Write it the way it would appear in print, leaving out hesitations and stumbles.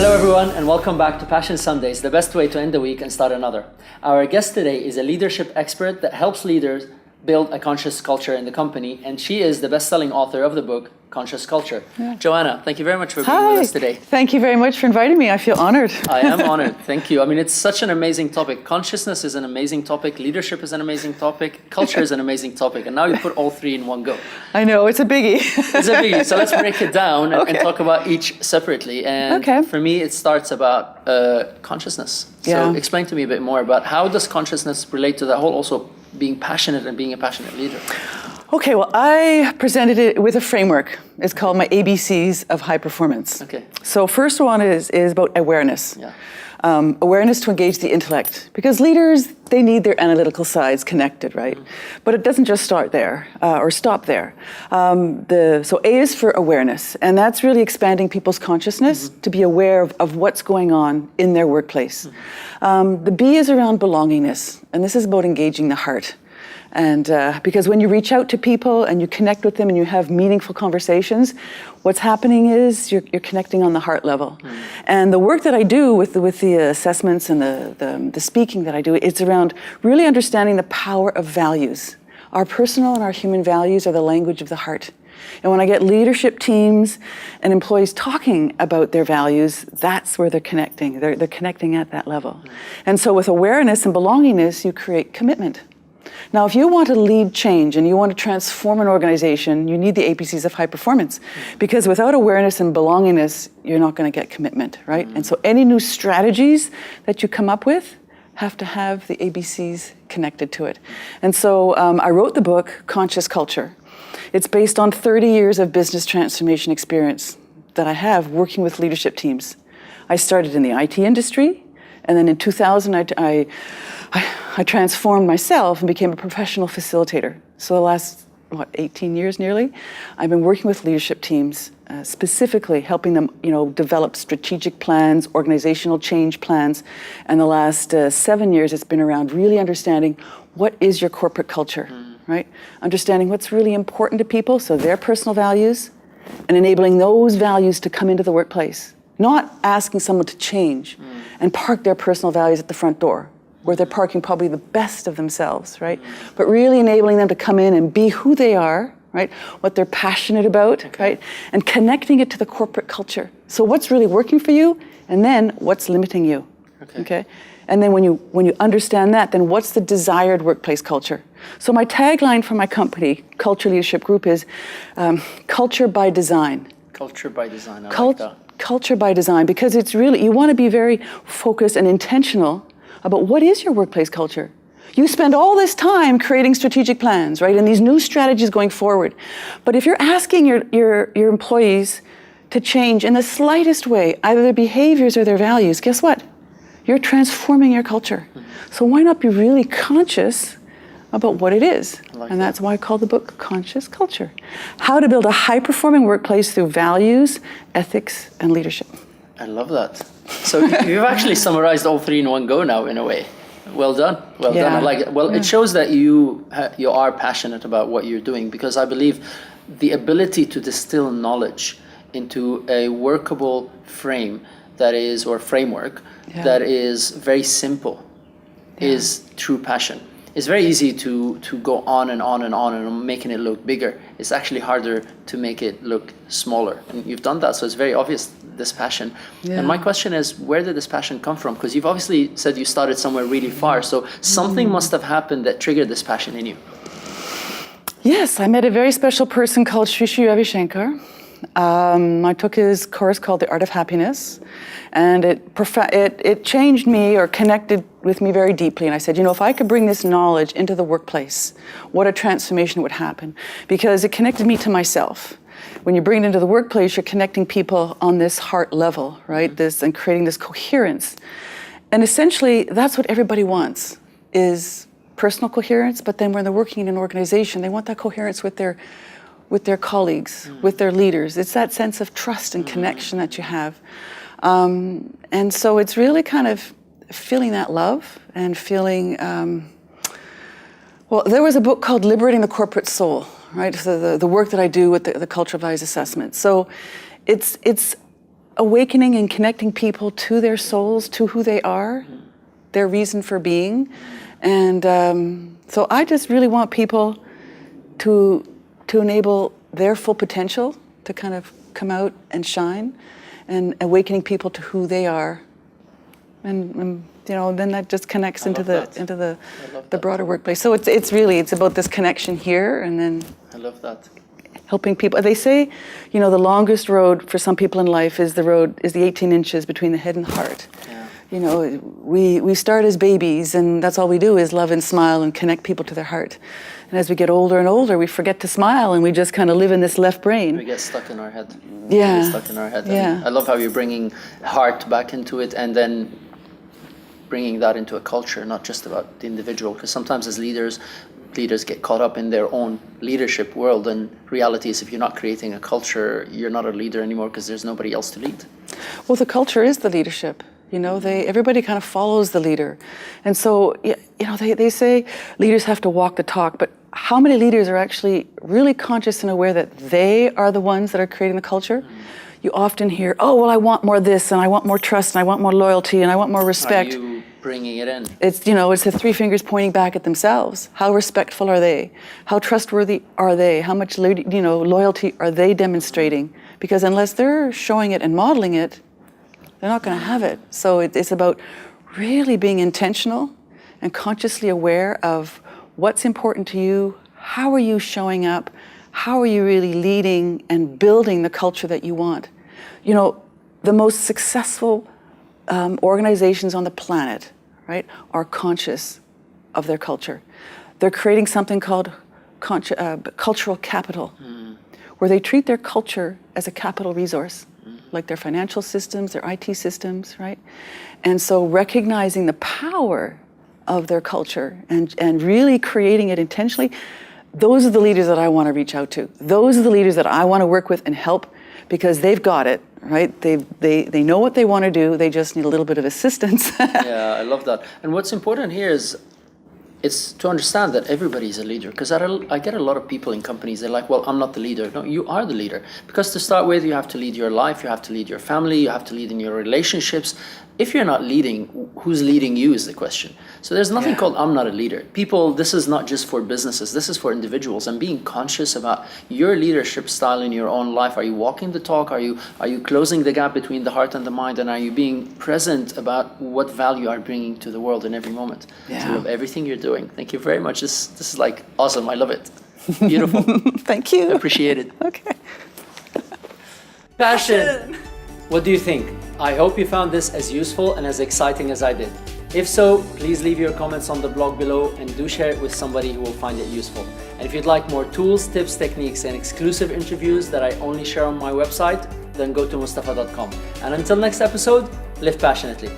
Hello everyone and welcome back to Passion Sundays, the best way to end the week and start another. Our guest today is a leadership expert that helps leaders build a conscious culture in the company, and she is the best-selling author of the book, Conscious Culture. Yeah. Joanna, thank you very much for being with us today. Thank you very much for inviting me. I feel honored. I am honored. Thank you. I mean, it's such an amazing topic. Consciousness is an amazing topic. Leadership is an amazing topic. Culture is an amazing topic. And now you put all three in one go. I know, it's a biggie. It's a biggie. So let's break it down and talk about each separately. And for me, it starts about consciousness. So explain to me a bit more about how does consciousness relate to that whole also being passionate and being a passionate leader? Okay, well, I presented it with a framework. It's called my ABCs of high performance. Okay. So first one is about awareness. Yeah. Awareness to engage the intellect. Because leaders, they need their analytical sides connected, right? But it doesn't just start there or stop there. So A is for awareness, and that's really expanding people's consciousness to be aware of what's going on in their workplace. The B is around belongingness, and this is about engaging the heart. And because when you reach out to people and you connect with them and you have meaningful conversations, what's happening is you're connecting on the heart level. And the work that I do with the assessments and the speaking that I do, it's around really understanding the power of values. Our personal and our human values are the language of the heart. And when I get leadership teams and employees talking about their values, that's where they're connecting. They're connecting at that level. And so with awareness and belongingness, you create commitment. Now, if you want to lead change and you want to transform an organization, you need the ABCs of high performance, because without awareness and belongingness, you're not going to get commitment, right? And so any new strategies that you come up with have to have the ABCs connected to it. And so I wrote the book, Conscious Culture. It's based on 30 years of business transformation experience that I have working with leadership teams. I started in the IT industry, and then in 2000, I transformed myself and became a professional facilitator. So the last, 18 years nearly, I've been working with leadership teams, specifically helping them, develop strategic plans, organizational change plans. And the last 7 years, it's been around really understanding what is your corporate culture, right? Understanding what's really important to people, so their personal values, and enabling those values to come into the workplace. Not asking someone to change and park their personal values at the front door, where they're parking probably the best of themselves, right? But really enabling them to come in and be who they are, right? What they're passionate about, right? And connecting it to the corporate culture. So what's really working for you, and then what's limiting you, okay? And then when you understand that, then what's the desired workplace culture? So my tagline for my company, Culture Leadership Group, is culture by design. Culture by design, I like that. Culture by design, because it's really, you want to be very focused and intentional about what is your workplace culture. You spend all this time creating strategic plans, right, and these new strategies going forward. But if you're asking your employees to change in the slightest way, either their behaviors or their values, guess what? You're transforming your culture. So why not be really conscious about what it is? And that's why I call the book Conscious Culture. How to build a high-performing workplace through values, ethics, and leadership. I love that. So you've actually summarized all three in one go now, in a way. Well done. Well done. I like it. Well, it shows that you are passionate about what you're doing, because I believe the ability to distill knowledge into a workable frame that is, or framework, that is very simple is true passion. It's very easy to go on and on and on and making it look bigger. It's actually harder to make it look smaller. And you've done that, so it's very obvious, this passion. And my question is, where did this passion come from? Because you've obviously said you started somewhere really far, so something must have happened that triggered this passion in you. Yes, I met a very special person called Sri Sri Ravi Shankar. I took his course called The Art of Happiness, and it changed me, or connected with me very deeply. And I said, if I could bring this knowledge into the workplace, what a transformation would happen. Because it connected me to myself. When you bring it into the workplace, you're connecting people on this heart level, right? And creating this coherence. And essentially, that's what everybody wants, is personal coherence. But then when they're working in an organization, they want that coherence with their colleagues, with their leaders. It's that sense of trust and connection that you have. And so it's really kind of feeling that love and feeling, there was a book called Liberating the Corporate Soul, right? So the work that I do with the culture values assessment. So it's awakening and connecting people to their souls, to who they are, their reason for being. And so I just really want people to enable their full potential to kind of come out and shine, and awakening people to who they are. And then that just connects into the broader workplace. So it's about this connection here, and then I love that. Helping people. They say, the longest road for some people in life is the 18 inches between the head and the heart. Yeah. We start as babies, and that's all we do is love and smile and connect people to their heart. And as we get older and older, we forget to smile, and we just kind of live in this left brain. We get stuck in our head. Yeah. We get stuck in our head. Yeah. And I love how you're bringing heart back into it, and then bringing that into a culture, not just about the individual. Because sometimes as leaders get caught up in their own leadership world, and reality is if you're not creating a culture, you're not a leader anymore because there's nobody else to lead. Well, the culture is the leadership. Everybody kind of follows the leader. And so, they say leaders have to walk the talk, but how many leaders are actually really conscious and aware that they are the ones that are creating the culture? You often hear, oh, well, I want more of this, and I want more trust, and I want more loyalty, and I want more respect. Are you bringing it in? It's the three fingers pointing back at themselves. How respectful are they? How trustworthy are they? How much loyalty are they demonstrating? Because unless they're showing it and modeling it, they're not going to have it. So it's about really being intentional and consciously aware of what's important to you, how are you showing up, how are you really leading and building the culture that you want. The most successful organizations on the planet, right, are conscious of their culture. They're creating something called cultural capital, where they treat their culture as a capital resource, like their financial systems, their IT systems, right? And so recognizing the power of their culture and really creating it intentionally, those are the leaders that I want to reach out to. Those are the leaders that I want to work with and help, because they've got it, right? They know what they want to do. They just need a little bit of assistance. Yeah, I love that. And what's important here is it's to understand that everybody's a leader. Because I get a lot of people in companies, they're like, well, I'm not the leader. No, you are the leader. Because to start with, you have to lead your life, you have to lead your family, you have to lead in your relationships. If you're not leading, who's leading you is the question. So there's nothing called I'm not a leader. People, this is not just for businesses, this is for individuals, and being conscious about your leadership style in your own life. Are you walking the talk? Are you closing the gap between the heart and the mind? And are you being present about what value you are bringing to the world in every moment? Yeah. So I love everything you're doing. Thank you very much. This is like awesome. I love it. Beautiful. Thank you. Appreciate it. Okay. Passion. What do you think? I hope you found this as useful and as exciting as I did. If so, please leave your comments on the blog below and do share it with somebody who will find it useful. And if you'd like more tools, tips, techniques, and exclusive interviews that I only share on my website, then go to Moustafa.com. And until next episode, live passionately.